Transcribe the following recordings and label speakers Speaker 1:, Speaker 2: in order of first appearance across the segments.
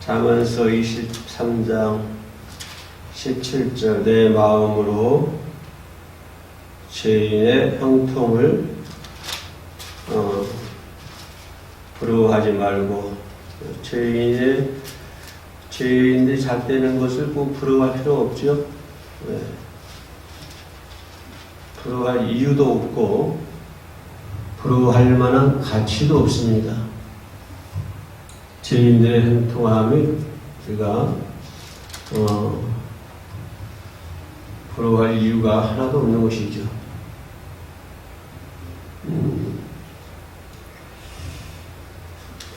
Speaker 1: 잠언서 23장 17절 내 마음으로 죄인의 형통을 부러워하지 말고 죄인들이 잘 되는 것을 꼭 부러워할 필요 없죠. 네. 부러워할 이유도 없고 부러워할 만한 가치도 없습니다. 죄인들의 형통함이 우리가 부러워할 이유가 하나도 없는 것이죠.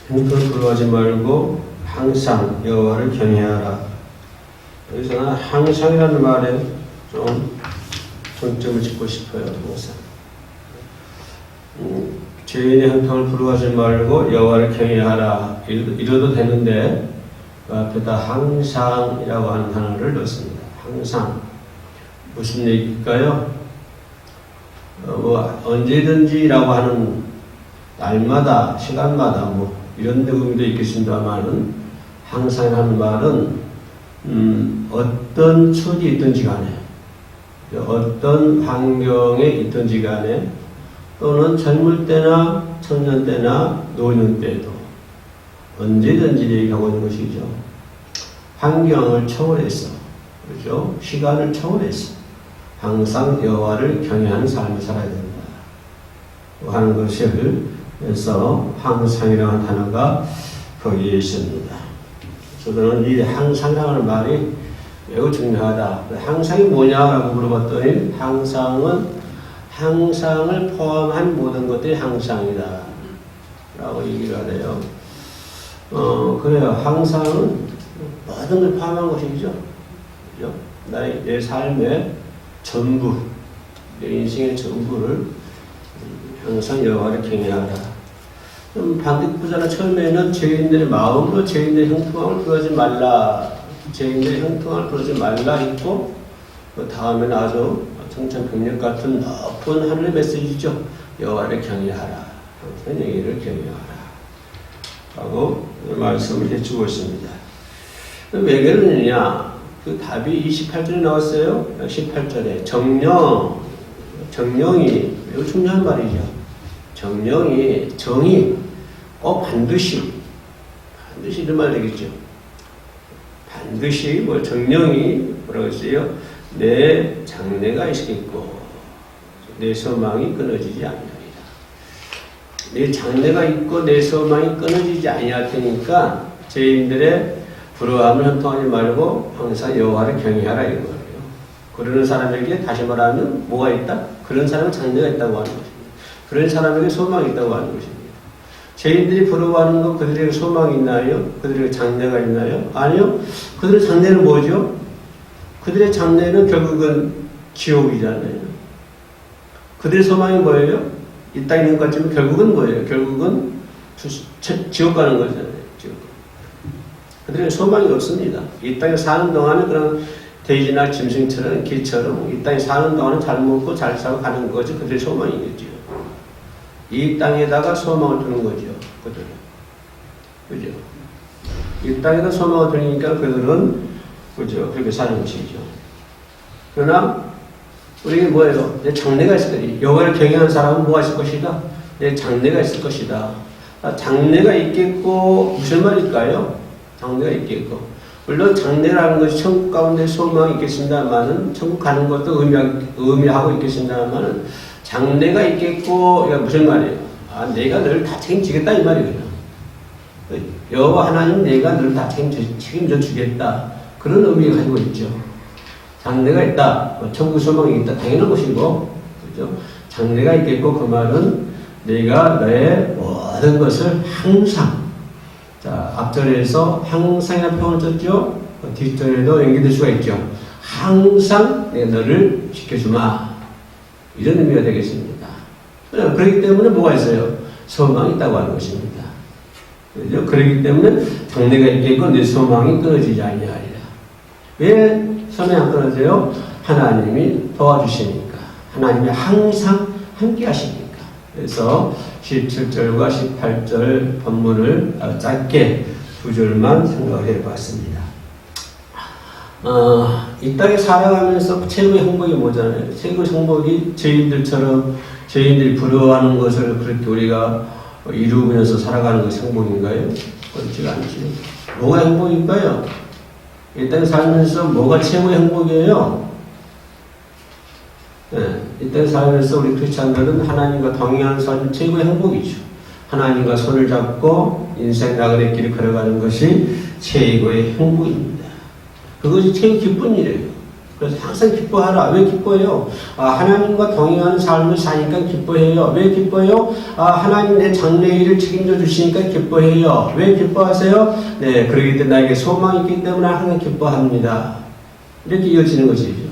Speaker 1: 형통을 부러워하지 말고 항상 여호와를 경외하라. 여기서는 항상이라는 말에 좀 중점을 짓고 싶어요. 항상. 죄인의 형통을 부러워하지 말고 여호와를 경외하라. 이러도 되는데 그 앞에다 항상이라고 하는 단어를 넣습니다. 항상. 무슨 얘기일까요? 언제든지라고 하는 날마다, 시간마다 이런 의미도 있겠습니다만은 항상이라는 말은 어떤 처지에 있든지 간에 어떤 환경에 있든지 간에 또는 젊을 때나 청년 때나 노년 때도 언제든지 얘기하고 있는 것이죠. 환경을 초월해서, 그렇죠? 시간을 초월해서 항상 여호와를 경외하는 삶을 살아야 된다 하는 것을 그래서 항상이라는 단어가 거기에 있습니다. 저는 이 항상이라는 말이 매우 중요하다. 항상이 뭐냐라고 물어봤더니 항상을 포함한 모든 것들이 항상이다 라고 얘기를 하네요. 그래요. 항상은 모든 걸 포함한 것이죠. 그죠? 내 삶의 전부, 내 인생의 전부를 항상 여호와를 경외하라. 반대부잖아. 처음에는 죄인들의 마음으로 죄인들의 형통함을 부러워하지 말라. 죄인들의 형통함을 부러워하지 말라 했고, 그 다음에는 아주 청천벽력 같은 높은 하늘의 메시지죠. 여호와를 경외하라. 항상 얘기를 경외하라. 하고 말씀을 해주고 있습니다. 왜 그러느냐? 그 답이 28절에 나왔어요. 18절에 정령이 매우 중요한 말이죠. 정이 반드시 이런 말 되겠죠. 반드시 정령이 뭐라고 했어요? 내 장래가 있겠고 내 소망이 끊어지지 아니하리라. 내 장래가 있고 내 소망이 끊어지지 아니할 테니까 죄인들의 부러움을 형통하지 말고 항상 여호와를 경외하라 이거예요. 그러는 사람에게 다시 말하면 뭐가 있다? 그런 사람은 장래가 있다고 하는 것입니다. 그런 사람에게 소망이 있다고 하는 것입니다. 죄인들이 부러워하는 것 그들에게 소망이 있나요? 그들에게 장래가 있나요? 아니요. 그들의 장래는 뭐죠? 그들의 장래는 결국은 지옥이잖아요. 그들의 소망이 뭐예요? 이 땅에 있는 것 같지만 결국은 뭐예요? 결국은 지옥 가는 거잖아요. 지옥. 그들에게 소망이 없습니다. 이 땅에 사는 동안은 그런 돼지나 짐승처럼 개처럼 이 땅에 사는 동안은 잘 먹고 잘 살고 가는 거지 그들의 소망이겠죠. 이 땅에다가 소망을 두는 거죠. 그들은. 그죠? 이 땅에다 소망을 두니까 그들은 그죠? 그렇게 사는 것이죠. 그러나 우리에게 뭐예요? 내 장래가 있을 것이다. 여호와를 경외하는 사람은 뭐가 있을 것이다? 내 장래가 있을 것이다. 장래가 있겠고 무슨 말일까요? 장래가 있겠고 물론 장래라는 것이 천국 가운데 소망이 있겠습니다만은 천국 가는 것도 의미하고 있겠습니다만은 장래가 있겠고 이게 무슨 말이에요? 내가 너를 다 책임지겠다 이 말이거든요. 여호와 하나님 내가 너를 다 책임져 주겠다 그런 의미를 가지고 있죠. 장래가 있다, 천국 소망이 있다 당연한 것이고 그렇죠? 장래가 있겠고 그 말은 내가 너의 모든 것을 항상 자, 앞절에서 항상이라는 표현을 썼죠. 뒷절에도 연결될 수가 있죠. 항상 내가 너를 지켜주마. 이런 의미가 되겠습니다. 그렇기 때문에 뭐가 있어요? 소망이 있다고 하는 것입니다. 그렇죠? 그렇기 때문에 장래가 있겠고 내 소망이 끊어지지 아니하리라. 왜 소망이 안 끊어져요? 하나님이 도와주시니까. 하나님이 항상 함께 하시니까. 그래서 17절과 18절 본문을 짧게 두 줄만 생각해 봤습니다. 이 땅에 살아가면서 최고의 행복이 뭐잖아요. 최고의 행복이 저희들이 부러워하는 것을 그렇게 우리가 이루면서 살아가는 것이 행복인가요? 그렇지가 않죠. 뭐가 행복일까요? 이 땅에 살면서 뭐가 최고의 행복이에요? 네, 이 땅에 살면서 우리 크리스찬들은 하나님과 동행하는 삶이 최고의 행복이죠. 하나님과 손을 잡고 인생 나그네 길을 걸어가는 것이 최고의 행복입니다. 그것이 최고 기쁜 일이에요. 그래서 항상 기뻐하라. 왜 기뻐해요? 하나님과 동행하는 삶을 사니까 기뻐해요. 왜 기뻐해요? 하나님 내 장래 일을 책임져 주시니까 기뻐해요. 왜 기뻐하세요? 네, 그러기 때문에 나에게 소망이 있기 때문에 항상 기뻐합니다. 이렇게 이어지는 것이죠.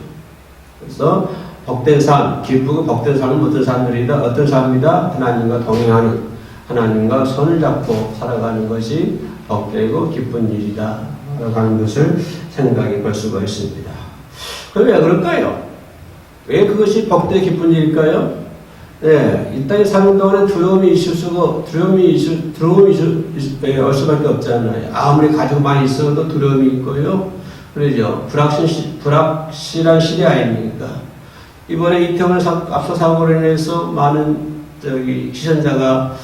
Speaker 1: 그래서 복된 삶, 기쁘고 복된 삶은 어떤 삶들이다? 어떤 삶이다? 하나님과 동행하는, 하나님과 손을 잡고 살아가는 것이 복되고 기쁜 일이다 라고 하는 것을 생각해 볼 수가 있습니다. 그럼 왜 그럴까요? 왜 그것이 복되고 기쁜 일일까요? 네, 이 땅에 사는 동안에 두려움이 올 수밖에 없잖아요. 아무리 가지고 많이 있어도 두려움이 있고요. 그러죠. 불확실한 시대 아닙니까? 이번에 이태원 압사 사고로 인해서 많은 희생자가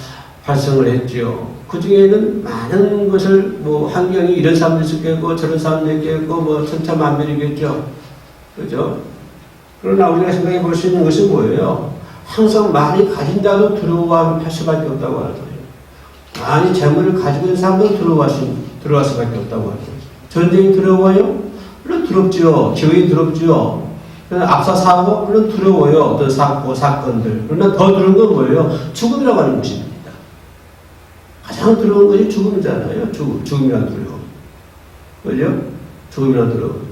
Speaker 1: 발생을 했죠. 그 중에는 많은 것을 환경이 이런 사람도 있겠고 저런 사람도 있겠고 천차만별이겠죠. 그죠? 그러나 우리가 생각해 볼 수 있는 것은 뭐예요? 항상 많이 가진 자도 두려워할 수밖에 없다고 하는 거예요. 많이 재물을 가지고 있는 사람도 두려워할 수밖에 없다고 하는 거예요. 전쟁이 두려워요? 물론 두렵죠. 기후이 두렵죠. 압사 사고 물론 두려워요. 어떤 사건들. 그러나 더 두려운 건 뭐예요? 죽음이라고 하는 것입니다. 가장 두려운 것이 죽음이잖아요. 죽음이란 두려움. 그죠? 죽음이란 두려움.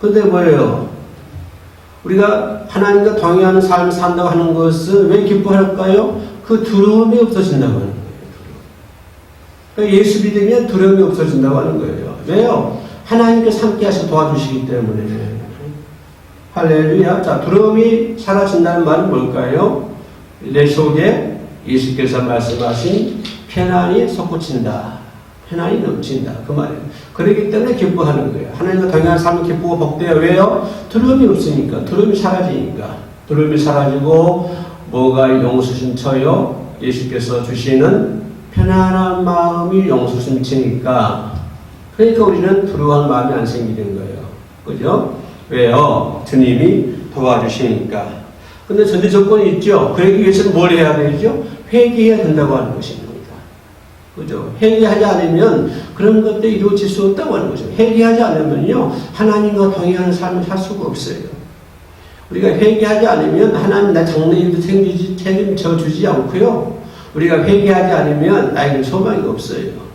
Speaker 1: 근데 뭐예요? 우리가 하나님과 동행하는 삶을 산다고 하는 것은 왜 기뻐할까요? 그 두려움이 없어진다고 하는 거예요. 그러니까 예수 믿으면 두려움이 없어진다고 하는 거예요. 왜요? 하나님께서 함께 하셔서 도와주시기 때문에. 할렐루야. 자, 두려움이 사라진다는 말은 뭘까요? 내 속에 예수께서 말씀하신 편안이 솟구친다. 편안이 넘친다. 그 말이에요. 그렇기 때문에 기뻐하는 거예요. 하나님과 동행하는 삶은 기쁘고 복돼요. 왜요? 두려움이 없으니까. 두려움이 사라지니까. 두려움이 사라지고 뭐가 용수심쳐요? 예수께서 주시는 편안한 마음이 용수심치니까. 그러니까 우리는 두려워하는 마음이 안 생기는 거예요. 그죠? 왜요? 주님이 도와주시니까. 근데 전제 조건이 있죠. 그러기 위해서는 뭘 해야 되죠? 회개해야 된다고 하는 것입니다. 그죠? 회개하지 않으면 그런 것들이 이루어질 수 없다고 하는 거죠. 회개하지 않으면요, 하나님과 동행하는 삶을 살 수가 없어요. 우리가 회개하지 않으면 하나님 나 장래 일도 책임져 주지 않고요. 우리가 회개하지 않으면 나에게 소망이 없어요.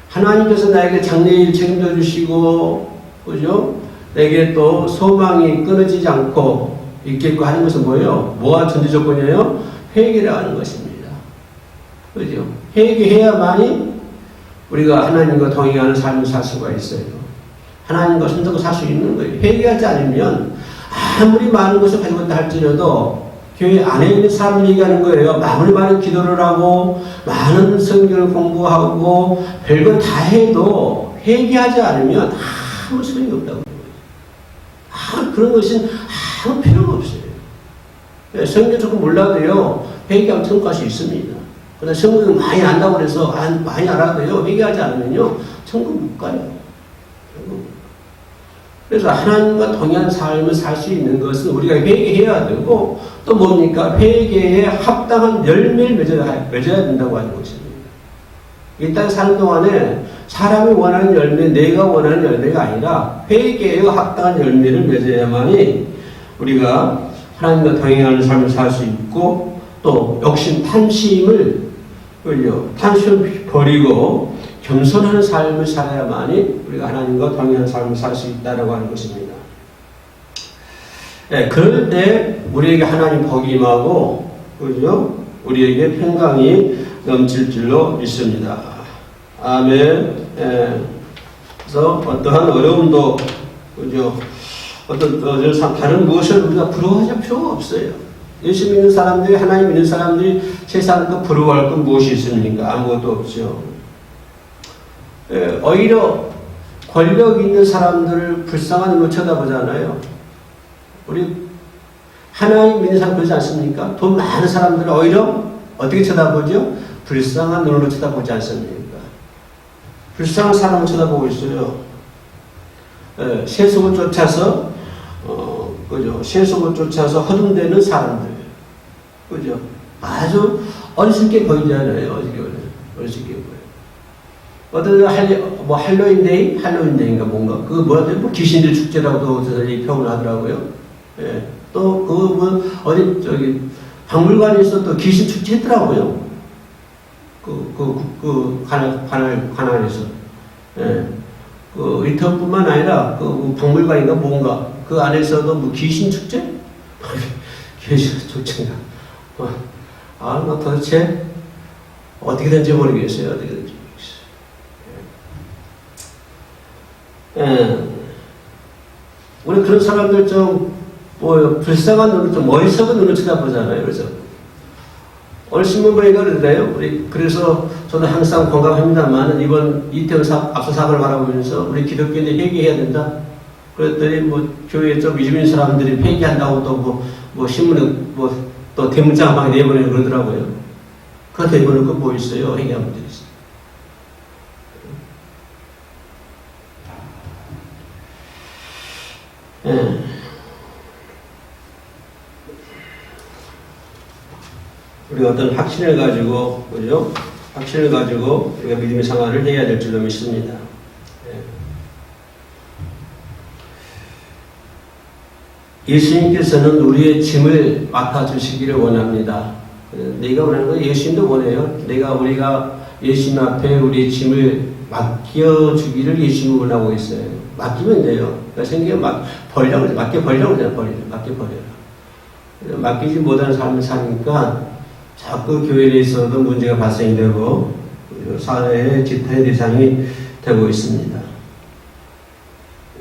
Speaker 1: 하나님께서 나에게 장래 일 책임져 주시고, 그죠? 내게 또 소망이 끊어지지 않고 있겠고 하는 것은 뭐예요? 뭐가 전제 조건이에요? 회개를 하는 것입니다. 그죠? 회개해야만이 우리가 하나님과 동행하는 삶을 살 수가 있어요. 하나님과 손잡고 살 수 있는 거예요. 회개하지 않으면 아무리 많은 것을 가지고 있다 할지라도 교회 안에 있는 사람을 얘기하는 거예요. 아무리 많은 기도를 하고 많은 성경을 공부하고 별걸 다 해도 회개하지 않으면 아무 소용이 없다고. 그런 것은 아무 필요가 없어요. 성경 조금 몰라도요, 회개하면 천국 갈 수 있습니다. 그러나 성경을 많이 안다고 해서 많이 알아도요, 회개하지 않으면요, 천국 못 가요. 그래서 하나님과 동행하는 삶을 살 수 있는 것은 우리가 회개해야 되고, 또 뭡니까? 회개에 합당한 열매를 맺어야 된다고 하는 것입니다. 이 땅에 사는 동안에 사람이 원하는 열매, 내가 원하는 열매가 아니라 회개에 합당한 열매를 맺어야만이 우리가 하나님과 동행하는 삶을 살 수 있고, 또 욕심, 탄심을 버리고 겸손한 삶을 살아야만이 우리가 하나님과 동행하는 삶을 살 수 있다라고 하는 것입니다. 네, 그럴 때 우리에게 하나님 복이 임하고, 그죠? 우리에게 평강이 넘칠 줄로 믿습니다. 아멘. 그래서 어떠한 어려움도, 그죠? 다른 무엇을 우리가 부러워할 필요가 없어요. 예수 믿는 사람들이, 하나님 믿는 사람들이 세상과 부러워할 건 무엇이 있습니까? 아무것도 없죠. 오히려 권력 있는 사람들을 불쌍한 눈으로 쳐다보잖아요. 우리 하나님 믿는 사람 그러지 않습니까? 돈 많은 사람들은 오히려 어떻게 쳐다보죠? 불쌍한 눈으로 쳐다보지 않습니까? 불쌍한 사람을 쳐다보고 있어요. 세속을 쫓아서 그죠? 세속을 쫓아서 허둥대는 사람들, 그죠? 아주 어리석게 보이잖아요. 어리석게 보여. 어떤 할로윈데이인가 뭔가 그거 뭐 귀신들 축제라고도 평을 하더라고요. 예. 또 그거 어디 저기 박물관에서 또 귀신 축제 했더라고요. 관할에서. 예. 그 이태원뿐만 아니라 그 박물관인가 뭔가 그 안에서도 뭐 귀신 축제? 귀신 축제인가? 뭐 도대체 어떻게 된지 모르겠어요. 어떻게 된지 모르겠어요. 우리 그런 사람들 좀 불쌍한 눈으로 좀 어리석은 눈으로 쳐다보잖아요. 그래서 오늘 신문보니까 그러더래요. 그래서 저도 항상 공감합니다만 이번 이태원 압사 사건을 바라보면서 우리 기독교인들이 회개해야 된다. 그랬더니 교회에 좀 믿는 사람들이 회개한다고 또 신문에 또 대문짝 막 내보내고 그러더라고요. 그 대본을 뭐 있어요? 회개한 분들이 있어요. 우리가 어떤 확신을 가지고, 그죠? 확신을 가지고 우리가 믿음의 생활을 해야 될 줄로 믿습니다. 예수님께서는 우리의 짐을 맡아주시기를 원합니다. 내가 원하는 건 예수님도 원해요. 우리가 예수님 앞에 우리의 짐을 맡겨주기를 예수님이 원하고 있어요. 맡기면 돼요. 그러니까 생기면 버리라고 맡겨버리라고 그러잖아요. 맡겨버려라. 맡기지 못하는 삶을 사니까 자꾸 교회 내에서도 문제가 발생이 되고 사회의 지탄의 대상이 되고 있습니다.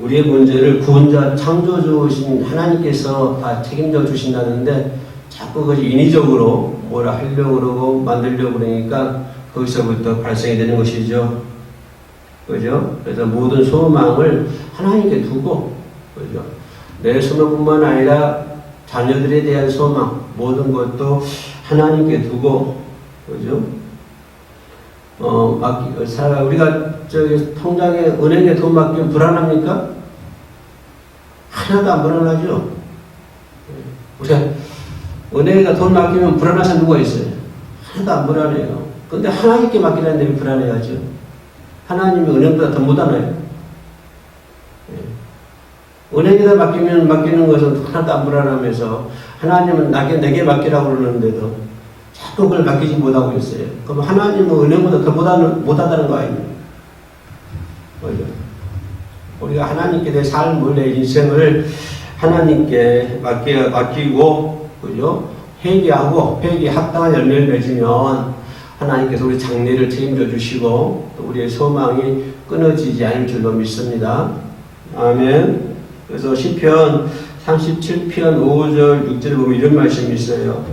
Speaker 1: 우리의 문제를 구원자 창조주신 하나님께서 다 책임져 주신다는데 자꾸 그 인위적으로 뭐라 하려고 그러고 만들려고 그러니까 거기서부터 발생이 되는 것이죠. 그죠? 그래서 모든 소망을 하나님께 두고, 그죠? 내 소망뿐만 아니라 자녀들에 대한 소망, 모든 것도 하나님께 두고, 그죠? 우리가 통장에, 은행에 돈 맡기면 불안합니까? 하나도 안 불안하죠? 우리가 은행에다 돈 맡기면 불안한 사람 누가 있어요? 하나도 안 불안해요. 근데 하나님께 맡기라는데 왜 불안해하죠? 하나님이 은행보다 더 못하나요? 은행에다 맡기는 것은 하나도 안 불안하면서 하나님은 내게 맡기라고 그러는데도 자꾸 그걸 맡기지 못하고 있어요. 그럼 하나님은 은행보다 더 못하다는 거 아닙니까? 우리가 하나님께 내 삶을, 내 인생을 하나님께 맡기고, 그죠? 회개에 합당한 열매를 맺으면 하나님께서 우리 장래를 책임져 주시고 또 우리의 소망이 끊어지지 않을 줄로 믿습니다. 아멘. 그래서 시편 37편 5절 6절에 보면 이런 말씀이 있어요.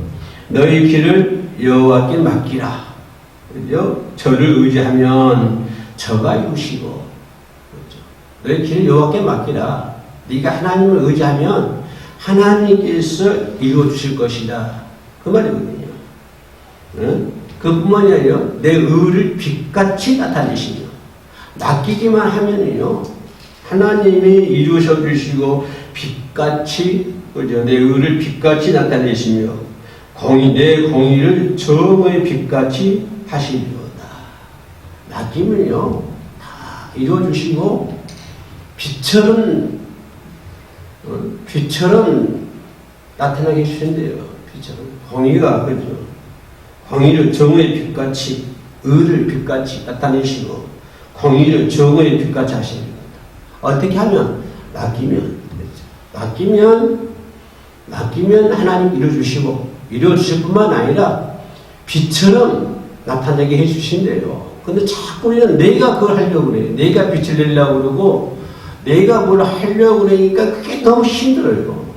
Speaker 1: 너희 길을 여호와께 맡기라. 그죠? 저를 의지하면 저가 이루시고, 그렇죠? 너희 길을 여호와께 맡기라. 네가 하나님을 의지하면 하나님께서 이루어 주실 것이다. 그 말이거든요. 응? 그뿐만이 아니라 내 의를 빛같이 나타내시며 맡기기만 하면요 하나님이 이루셔 주시고 빛같이, 그죠? 내 의를 빛같이 나타내시며 내 공의를 정의 빛같이 하시리로다. 맡기면요 다 이루어 주시고 빛처럼 나타나게 해주신대요. 빛처럼 공의가, 그죠? 공의를 정의의 빛같이, 의를 빛같이 나타내시고 공의를 정의의 빛같이 하십니다. 어떻게 하면? 맡기면 하나님 이루어주시고, 이루어주실 뿐만 아니라 빛처럼 나타나게 해주신대요. 근데 자꾸 우리는 내가 그걸 하려고 그래요. 내가 빛을 내려고 그러고 내가 뭘 하려고 그러니까 그게 너무 힘들어요.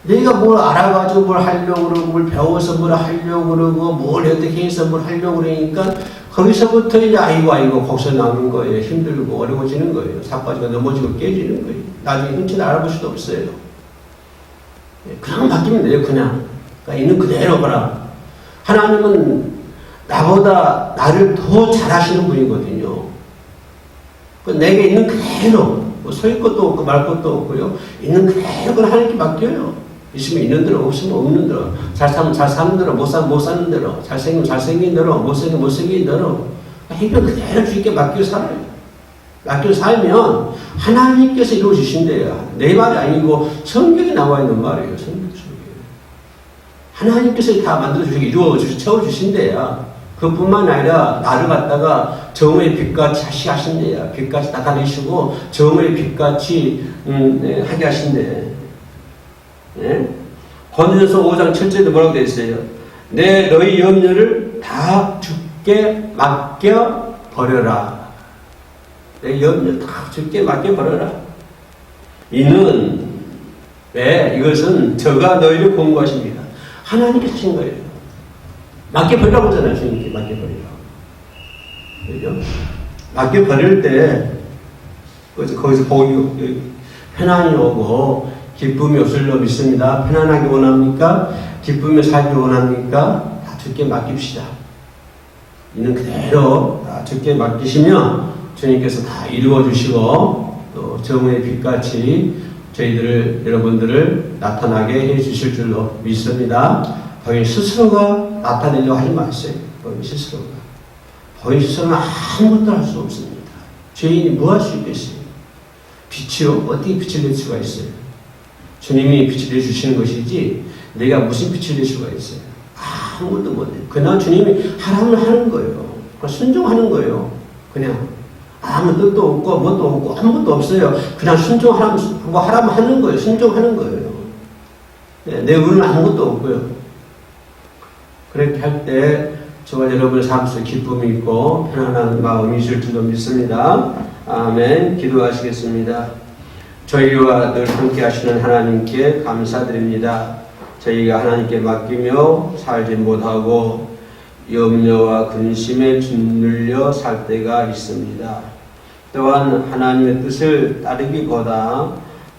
Speaker 1: 내가 뭘 알아가지고 뭘 하려고 그러고 뭘 배워서 뭘 하려고 그러고 뭘 어떻게 해서 뭘 하려고 그러니까 거기서부터 이제 아이고 곡선 나오는 거예요. 힘들고 어려워지는 거예요. 삿바지가 넘어지고 깨지는 거예요. 나중에 형체를 알아볼 수도 없어요. 그냥 바뀌면 돼요. 그냥. 그러니까 있는 그대로 봐라. 하나님은 나보다 나를 더 잘하시는 분이거든요. 내게 있는 그대로 뭐 설 것도 없고 말 것도 없고요. 있는 그대로 그냥 하나님께 맡겨요. 있으면 있는 대로, 없으면 없는 대로, 잘 살면 잘 사는 대로, 못 사는 대로, 잘생기면 잘생긴 대로, 못생기면 못생긴 대로, 행동 그대로 주님께 맡기고 살아요. 맡기고 살면 하나님께서 이루어주신대요. 내 말이 아니고 성경에 나와 있는 말이에요. 성경 속에. 하나님께서 다 만들어주시고 채워주신대요. 그뿐만 아니라 나를 갖다가 정오의 빛같이 하신대요. 빛같이 닦아내시고 정오의 빛같이 하게 하신대. 네? 고린도전서 5장 7절에 뭐라고 되어 있어요? 내 너희 염려를 다 주께 맡겨 버려라. 내 염려 다 주께 맡겨 버려라. 이는 왜? 이것은 저가 너희를 공부하십니다. 하나님께서 하신 거예요. 맡겨 버리라고 하잖아요. 주님께 맡겨 버리라고. 그죠? 맡겨 버릴 때 거기서 복이 편안이 오고 기쁨이 없을 줄 믿습니다. 편안하게 원합니까? 기쁨이 살기 원합니까? 다 주께 맡깁시다. 있는 그대로 다 주께 맡기시면 주님께서 다 이루어 주시고 또 정오의 빛같이 저희들을 여러분들을 나타나게 해 주실 줄로 믿습니다. 본인 스스로가 나타내려고 하지 마세요. 본인 스스로가. 본인 스스로는 아무것도 할 수 없습니다. 죄인이 뭐 할 수 있겠어요? 빛이요? 어떻게 빛을 낼 수가 있어요? 주님이 빛을 내주시는 것이지 내가 무슨 빛을 낼 수가 있어요? 아무것도 못해요. 그냥 주님이 하라면 하는 거예요. 순종하는 거예요. 그냥 아무 뜻도 없고 뭣도 없고 아무것도 없어요. 그냥 하라면 하는 거예요. 순종하는 거예요. 내 의는 아무것도 없고요. 그렇게 할 때 저와 여러분의 삶 속에 기쁨이 있고 편안한 마음이 있을 줄로 믿습니다. 아멘. 기도하시겠습니다. 저희와 늘 함께 하시는 하나님께 감사드립니다. 저희가 하나님께 맡기며 살지 못하고 염려와 근심에 짓눌려 살 때가 있습니다. 또한 하나님의 뜻을 따르기보다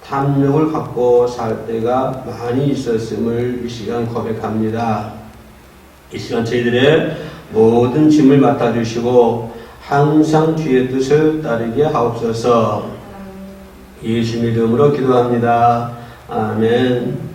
Speaker 1: 탐욕을 갖고 살 때가 많이 있었음을 이 시간 고백합니다. 이 시간 저희들의 모든 짐을 맡아주시고 항상 주의 뜻을 따르게 하옵소서. 예수님 이름으로 기도합니다. 아멘.